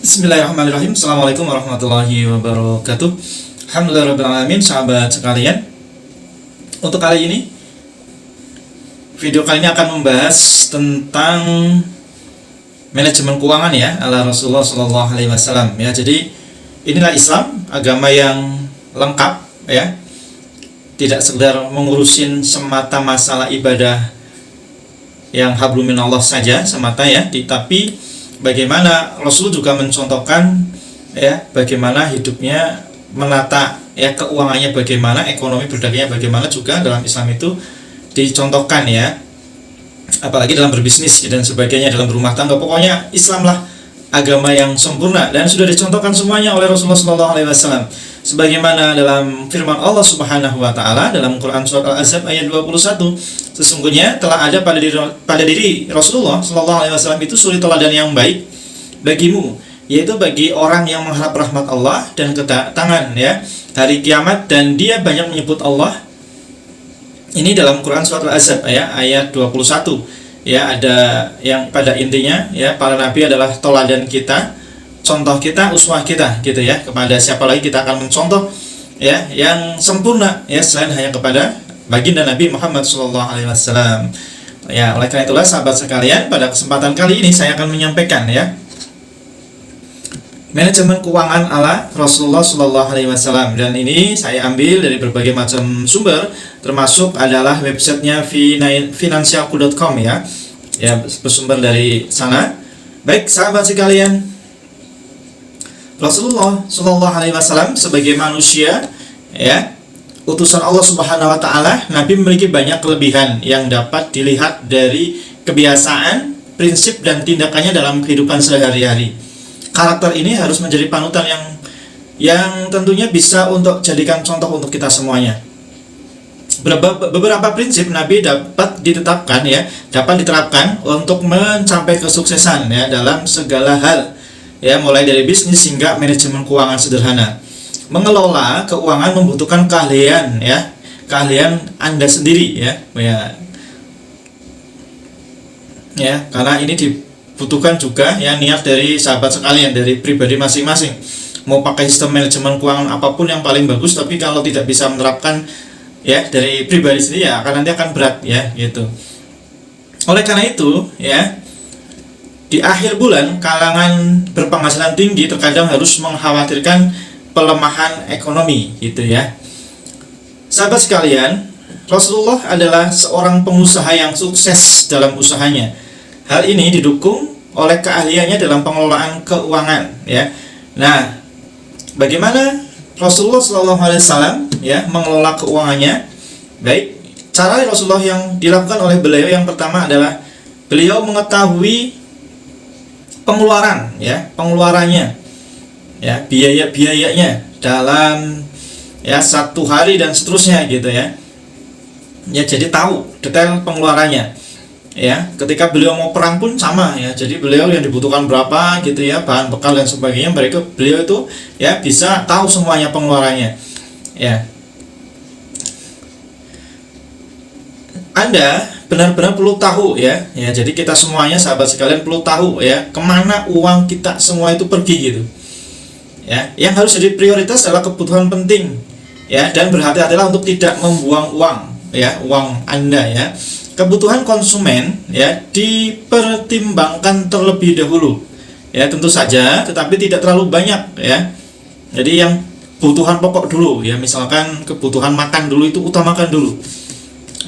Bismillahirrahmanirrahim. Assalamualaikum warahmatullahi wabarakatuh. Alhamdulillahirrahmanirrahim. Sahabat sekalian, untuk kali ini video kali ini akan membahas tentang manajemen keuangan ya ala Rasulullah SAW ya. Jadi inilah Islam, agama yang lengkap ya, tidak sekedar mengurusin semata masalah ibadah yang hablum minallah saja semata ya, tapi bagaimana Rasul juga mencontohkan ya, bagaimana hidupnya menata ya, keuangannya bagaimana, ekonomi berdagangnya bagaimana, juga dalam Islam itu dicontohkan ya, apalagi dalam berbisnis dan sebagainya, dalam berumah tangga. Pokoknya Islam lah agama yang sempurna dan sudah dicontohkan semuanya oleh Rasulullah SAW. Sebagaimana dalam firman Allah Subhanahu wa taala dalam Quran surat Al-Ahzab ayat 21, sesungguhnya telah ada pada diri Rasulullah SAW itu suri teladan yang baik bagimu, yaitu bagi orang yang mengharap rahmat Allah dan kedatangan ya hari kiamat, dan dia banyak menyebut Allah. Ini dalam Quran surat Al-Ahzab ya, ayat 21 ya, ada yang pada intinya ya, para nabi adalah teladan kita, contoh kita, uswah kita gitu ya. Kepada siapa lagi kita akan mencontoh ya yang sempurna ya selain hanya kepada baginda Nabi Muhammad SAW ya. Oleh karena itulah sahabat sekalian, pada kesempatan kali ini saya akan menyampaikan ya manajemen keuangan ala Rasulullah SAW, dan ini saya ambil dari berbagai macam sumber, termasuk adalah websitenya financialku.com ya, bersumber dari sana. Baik sahabat sekalian, Rasulullah SAW sebagai manusia ya, utusan Allah Subhanahu wa taala, Nabi memiliki banyak kelebihan yang dapat dilihat dari kebiasaan, prinsip dan tindakannya dalam kehidupan sehari-hari. Karakter ini harus menjadi panutan yang tentunya bisa untuk jadikan contoh untuk kita semuanya. Beberapa prinsip Nabi dapat diterapkan untuk mencapai kesuksesan ya dalam segala hal ya, mulai dari bisnis hingga manajemen keuangan sederhana. Mengelola keuangan membutuhkan keahlian ya, keahlian Anda sendiri ya, karena ini dibutuhkan juga ya niat dari sahabat sekalian, dari pribadi masing-masing. Mau pakai sistem manajemen keuangan apapun yang paling bagus, tapi kalau tidak bisa menerapkan ya dari pribadi sendiri ya nanti akan berat ya gitu. Oleh karena itu ya, di akhir bulan kalangan berpenghasilan tinggi terkadang harus mengkhawatirkan pelemahan ekonomi gitu ya. Sahabat sekalian, Rasulullah adalah seorang pengusaha yang sukses dalam usahanya. Hal ini didukung oleh keahliannya dalam pengelolaan keuangan ya. Nah, bagaimana Rasulullah SAW ya mengelola keuangannya? Baik, cara Rasulullah yang dilakukan oleh beliau yang pertama adalah beliau mengetahui pengeluarannya ya, biayanya dalam ya satu hari dan seterusnya gitu ya. Ya, jadi tahu detail pengeluarannya ya. Ketika beliau mau perang pun sama ya, jadi beliau yang dibutuhkan berapa gitu ya, bahan bekal dan sebagainya, beliau itu ya bisa tahu semuanya pengeluarannya ya. Anda benar-benar perlu tahu ya, jadi kita semuanya sahabat sekalian perlu tahu ya kemana uang kita semua itu pergi gitu ya. Yang harus jadi prioritas adalah kebutuhan penting ya, dan berhati-hatilah untuk tidak membuang uang ya, uang Anda ya. Kebutuhan konsumen ya dipertimbangkan terlebih dahulu ya, tentu saja, tetapi tidak terlalu banyak ya. Jadi yang kebutuhan pokok dulu ya, misalkan kebutuhan makan dulu itu utamakan dulu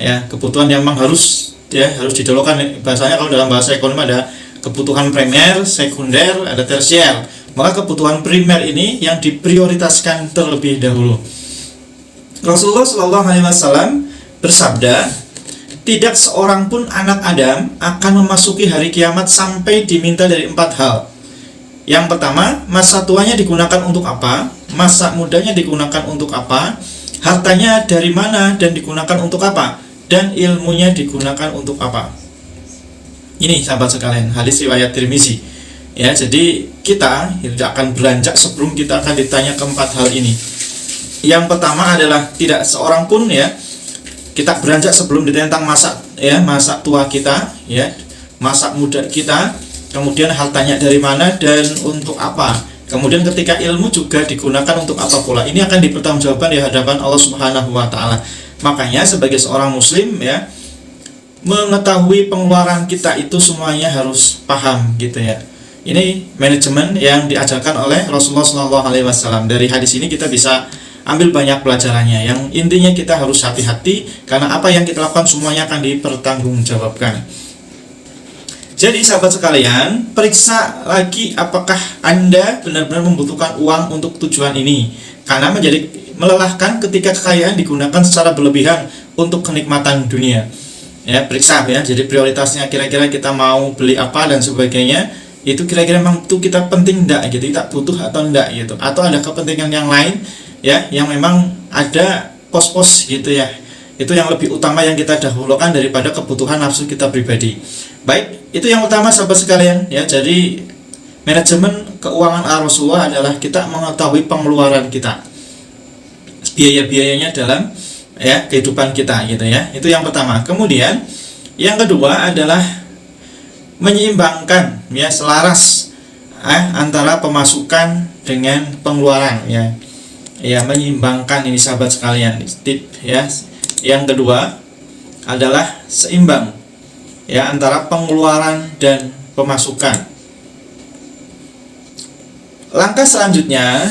ya, kebutuhan yang memang harus didahulukan. Bahasanya kalau dalam bahasa ekonomi ada kebutuhan primer, sekunder, ada tersier. Maka kebutuhan primer ini yang diprioritaskan terlebih dahulu. Rasulullah SAW bersabda, tidak seorang pun anak Adam akan memasuki hari kiamat sampai diminta dari 4 hal. Yang pertama, masa tuanya digunakan untuk apa? Masa mudanya digunakan untuk apa? Hartanya dari mana dan digunakan untuk apa? Dan ilmunya digunakan untuk apa? Ini sahabat sekalian, hadis riwayat Tirmizi ya. Jadi kita tidak akan beranjak sebelum kita akan ditanya keempat hal ini. Yang pertama adalah tidak seorang pun ya, kita beranjak sebelum ditanya tentang masa tua kita ya, masa muda kita, kemudian hartanya dari mana dan untuk apa. Kemudian ketika ilmu juga digunakan untuk apa pula, ini akan dipertanggungjawabkan di hadapan Allah Subhanahu wa taala. Makanya sebagai seorang muslim ya, mengetahui pengeluaran kita itu semuanya harus paham gitu ya. Ini manajemen yang diajarkan oleh Rasulullah SAW. Dari hadis ini kita bisa ambil banyak pelajarannya. Yang intinya kita harus hati-hati karena apa yang kita lakukan semuanya akan dipertanggungjawabkan. Jadi sahabat sekalian, periksa lagi apakah Anda benar-benar membutuhkan uang untuk tujuan ini. Karena menjadi melelahkan ketika kekayaan digunakan secara berlebihan untuk kenikmatan dunia. Ya, periksa ya. Jadi prioritasnya kira-kira kita mau beli apa dan sebagainya. Itu kira-kira memang itu kita penting enggak gitu, kita butuh atau enggak gitu. Atau ada kepentingan yang lain ya, yang memang ada pos-pos gitu ya. Itu yang lebih utama yang kita dahulukan daripada kebutuhan nafsu kita pribadi. Baik, itu yang utama sahabat sekalian ya. Jadi manajemen keuangan ala Rasulullah adalah kita mengetahui pengeluaran kita, biaya-biayanya dalam ya kehidupan kita gitu ya. Itu yang pertama. Kemudian yang kedua adalah menyeimbangkan ya, selaras antara pemasukan dengan pengeluaran ya. Ya, menyeimbangkan ini sahabat sekalian. Tip ya. Yang kedua adalah seimbang ya antara pengeluaran dan pemasukan. Langkah selanjutnya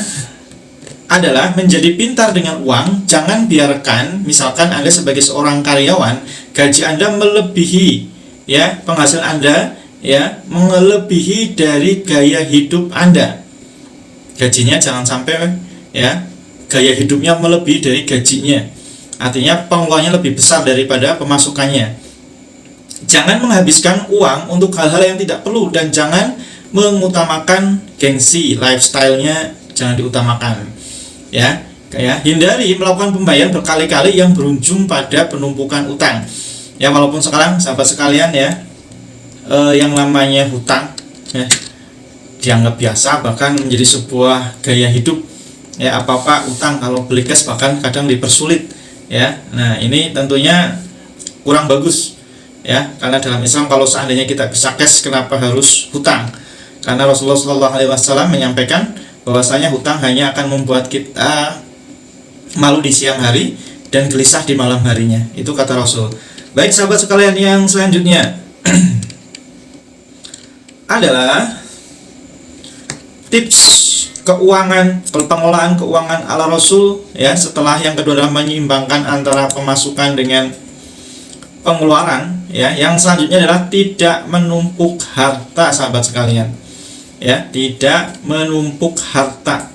adalah menjadi pintar dengan uang. Jangan biarkan misalkan Anda sebagai seorang karyawan, gaji Anda melebihi ya penghasilan Anda ya, melebihi dari gaya hidup Anda. Gajinya jangan sampai ya gaya hidupnya melebihi dari gajinya. Artinya pengeluarannya lebih besar daripada pemasukannya. Jangan menghabiskan uang untuk hal-hal yang tidak perlu dan jangan mengutamakan gengsi, lifestyle-nya jangan diutamakan. Ya, kayak hindari melakukan pembayaran berkali-kali yang berujung pada penumpukan utang. Ya, walaupun sekarang sahabat sekalian ya, yang namanya hutang ya, dianggap biasa, bahkan menjadi sebuah gaya hidup ya. Apa-apa utang, kalau beli cash bahkan kadang dipersulit ya. Nah, ini tentunya kurang bagus ya, karena dalam Islam kalau seandainya kita bisa cash, kenapa harus hutang? Karena Rasulullah SAW menyampaikan bahwasanya hutang hanya akan membuat kita malu di siang hari dan gelisah di malam harinya. Itu kata Rasul. Baik sahabat sekalian, yang selanjutnya adalah tips keuangan, pengelolaan keuangan ala Rasul ya. Setelah yang kedua adalah menyeimbangkan antara pemasukan dengan pengeluaran ya. Yang selanjutnya adalah tidak menumpuk harta sahabat sekalian ya, tidak menumpuk harta.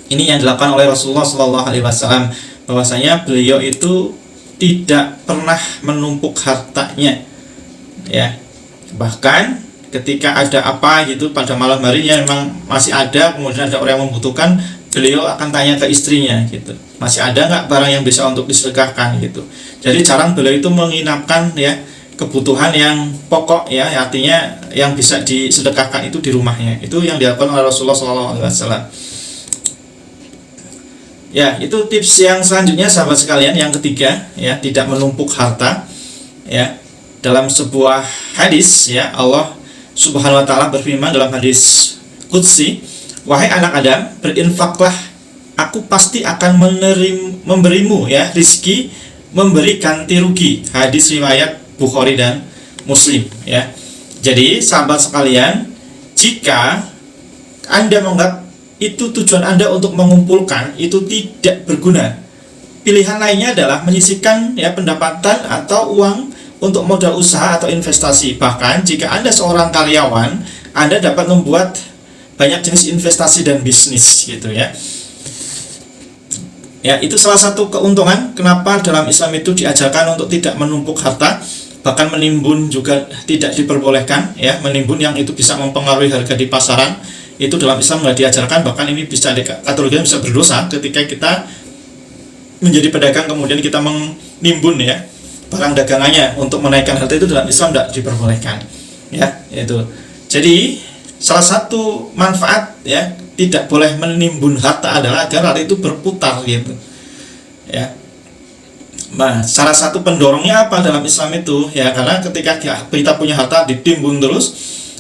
Ini yang dilakukan oleh Rasulullah SAW, bahwasanya beliau itu tidak pernah menumpuk hartanya ya. Bahkan ketika ada apa gitu pada malam harinya memang masih ada, kemudian ada orang yang membutuhkan, beliau akan tanya ke istrinya gitu, masih ada nggak barang yang bisa untuk disedekahkan gitu. Jadi jarang beliau itu menginapkan ya kebutuhan yang pokok ya, artinya yang bisa disedekahkan itu di rumahnya. Itu yang dilakukan oleh Rasulullah SAW. Ya, itu tips yang selanjutnya sahabat sekalian, yang ketiga ya, tidak menumpuk harta ya. Dalam sebuah hadis ya, Allah Subhanahu wa taala berfirman dalam hadis qudsi, wahai anak Adam, berinfaklah, aku pasti akan memberimu ya rizki, memberi ganti rugi. Hadis riwayat Bukhari dan Muslim ya. Jadi sahabat sekalian, jika Anda menganggap itu tujuan Anda untuk mengumpulkan itu tidak berguna, pilihan lainnya adalah menyisihkan ya pendapatan atau uang untuk modal usaha atau investasi. Bahkan jika Anda seorang karyawan, Anda dapat membuat banyak jenis investasi dan bisnis gitu ya. Ya, itu salah satu keuntungan kenapa dalam Islam itu diajarkan untuk tidak menumpuk harta. Bahkan menimbun juga tidak diperbolehkan ya. Menimbun yang itu bisa mempengaruhi harga di pasaran, itu dalam Islam nggak diajarkan. Bahkan ini bisa dikategorikan bisa berdosa ketika kita menjadi pedagang kemudian kita menimbun ya barang dagangannya untuk menaikkan harga, itu dalam Islam tidak diperbolehkan ya. Itu jadi salah satu manfaat ya tidak boleh menimbun harta adalah agar harta itu berputar gitu ya. Nah, salah satu pendorongnya apa dalam Islam itu ya, karena ketika kita punya harta ditimbun terus,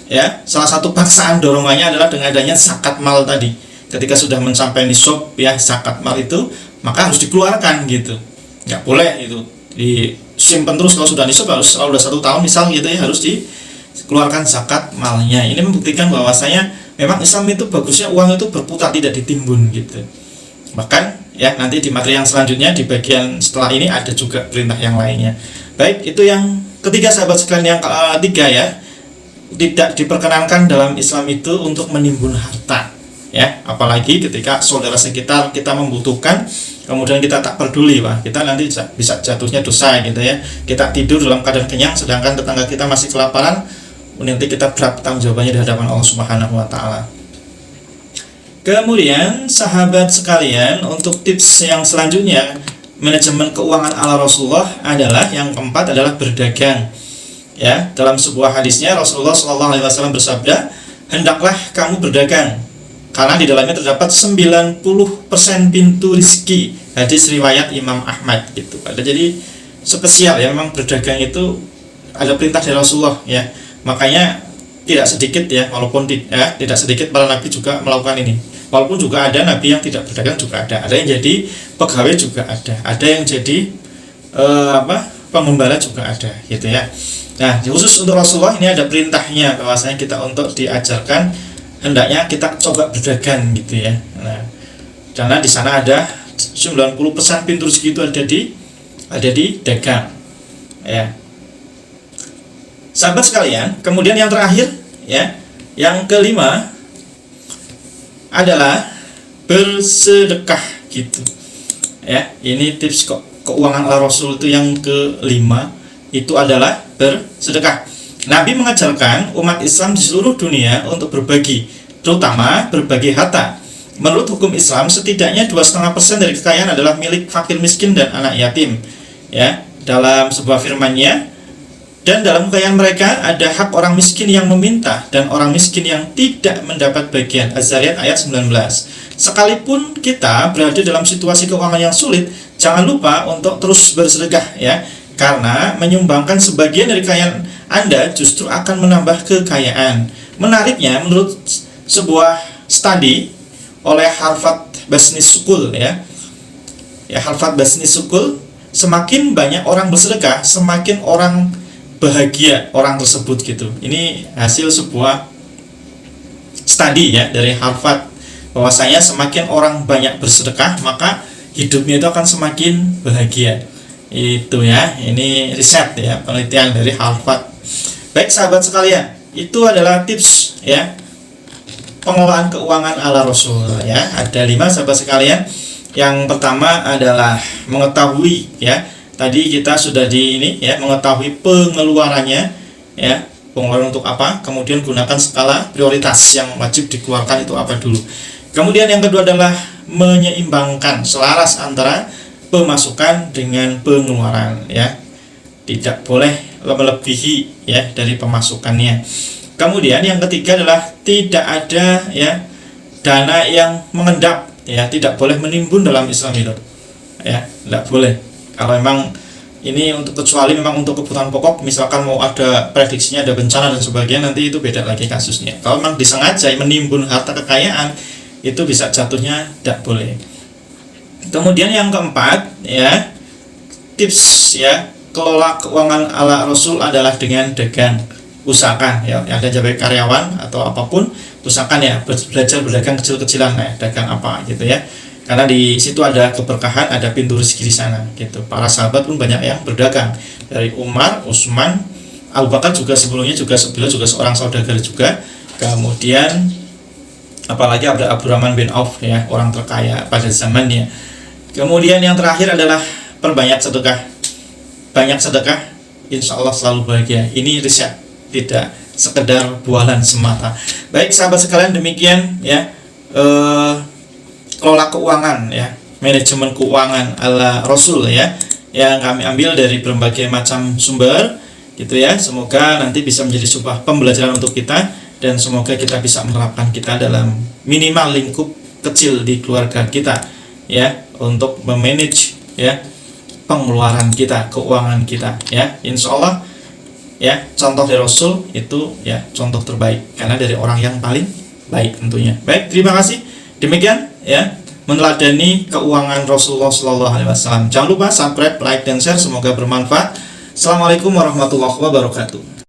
ya, salah satu paksaan dorongannya adalah dengan adanya zakat mal tadi. Ketika sudah mencapai nisab ya zakat mal itu, maka harus dikeluarkan gitu. Nggak boleh itu disimpan terus. Kalau sudah nisab harus, kalau sudah 1 tahun misal gitu ya, harus dikeluarkan zakat malnya. Ini membuktikan bahwasanya memang Islam itu bagusnya uang itu berputar, tidak ditimbun gitu. Bahkan ya nanti di materi yang selanjutnya di bagian setelah ini ada juga perintah yang lainnya. Baik, itu yang ketiga sahabat sekalian. Yang ketiga ya, tidak diperkenankan dalam Islam itu untuk menimbun harta ya, apalagi ketika saudara sekitar kita membutuhkan kemudian kita tak peduli, wah kita nanti bisa jatuhnya dosa gitu ya. Kita tidur dalam keadaan kenyang sedangkan tetangga kita masih kelaparan, nanti kita berat tanggung jawabannya di hadapan Allah Subhanahu wa taala. Kemudian sahabat sekalian, untuk tips yang selanjutnya manajemen keuangan ala Rasulullah adalah yang keempat adalah berdagang. Ya, dalam sebuah hadisnya Rasulullah SAW bersabda, hendaklah kamu berdagang karena di dalamnya terdapat 90% pintu rizki. Hadis riwayat Imam Ahmad gitu. Jadi spesial ya, memang berdagang itu ada perintah dari Rasulullah ya. Makanya tidak sedikit ya, walaupun tidak sedikit para nabi juga melakukan ini. Walaupun juga ada nabi yang tidak berdagang juga ada yang jadi pegawai juga ada yang jadi pengembala juga ada gitu ya. Nah, khusus untuk Rasulullah ini ada perintahnya bahwasanya kita untuk diajarkan hendaknya kita coba berdagang gitu ya. Nah, karena di sana ada 90% pintu rezeki itu ada di dagang. Ya. Sahabat sekalian, kemudian yang terakhir ya, yang kelima adalah bersedekah gitu. Ya, ini tips keuangan ala Rasul itu yang kelima, itu adalah bersedekah. Nabi mengajarkan umat Islam di seluruh dunia untuk berbagi, terutama berbagi harta. Menurut hukum Islam, setidaknya 2,5% dari kekayaan adalah milik fakir miskin dan anak yatim. Ya, dalam sebuah firman-Nya, dan dalam kekayaan mereka ada hak orang miskin yang meminta dan orang miskin yang tidak mendapat bagian. Az-Zariyat ayat 19. Sekalipun kita berada dalam situasi keuangan yang sulit, jangan lupa untuk terus bersedekah ya. Karena menyumbangkan sebagian dari kekayaan Anda justru akan menambah kekayaan. Menariknya, menurut sebuah studi oleh Harvard Business School ya, Harvard Business School, semakin banyak orang bersedekah, semakin orang bahagia orang tersebut gitu. Ini hasil sebuah studi ya dari Harvard, bahwasanya semakin orang banyak bersedekah maka hidupnya itu akan semakin bahagia. Itu ya, ini riset ya, penelitian dari Harvard. Baik sahabat sekalian, itu adalah tips ya pengelolaan keuangan ala Rasul ya. Ada 5 sahabat sekalian. Yang pertama adalah mengetahui ya, tadi kita sudah mengetahui pengeluarannya ya, pengeluaran untuk apa, kemudian gunakan skala prioritas yang wajib dikeluarkan itu apa dulu. Kemudian yang kedua adalah menyeimbangkan, selaras antara pemasukan dengan pengeluaran ya, tidak boleh melebihi ya dari pemasukannya. Kemudian yang ketiga adalah tidak ada ya dana yang mengendap ya, tidak boleh menimbun dalam Islam itu ya, tidak boleh. Kalau memang ini untuk, kecuali memang untuk kebutuhan pokok, misalkan mau ada prediksinya ada bencana dan sebagainya, nanti itu beda lagi kasusnya. Kalau memang disengaja menimbun harta kekayaan, itu bisa jatuhnya tidak boleh. Kemudian yang keempat ya, tips ya kelola keuangan ala Rasul adalah dengan dagang. Usahakan ya, ada sebagai karyawan atau apapun, usahakan ya belajar berdagang kecil-kecilan ya, dagang apa gitu ya. Karena di situ ada keberkahan, ada pintu rezeki di sana gitu. Para sahabat pun banyak yang berdagang, dari Umar, Utsman, Abu Bakar juga sebelumnya beliau juga seorang saudagar juga. Kemudian apalagi Abdurrahman bin Auf ya, orang terkaya pada zamannya. Kemudian yang terakhir adalah perbanyak sedekah. Banyak sedekah, insya Allah selalu bahagia. Ini riset, tidak sekedar bualan semata. Baik sahabat sekalian, demikian ya kelola keuangan ya, manajemen keuangan ala Rasul ya, yang kami ambil dari berbagai macam sumber gitu ya. Semoga nanti bisa menjadi sebuah pembelajaran untuk kita, dan semoga kita bisa menerapkan kita dalam minimal lingkup kecil di keluarga kita ya, untuk memanage ya pengeluaran kita, keuangan kita ya. Insya Allah ya contoh dari Rasul itu ya contoh terbaik karena dari orang yang paling baik tentunya. Baik, terima kasih. Demikian ya meneladani keuangan Rasulullah SAW. Jangan lupa subscribe, like dan share, semoga bermanfaat. Assalamualaikum warahmatullahi wabarakatuh.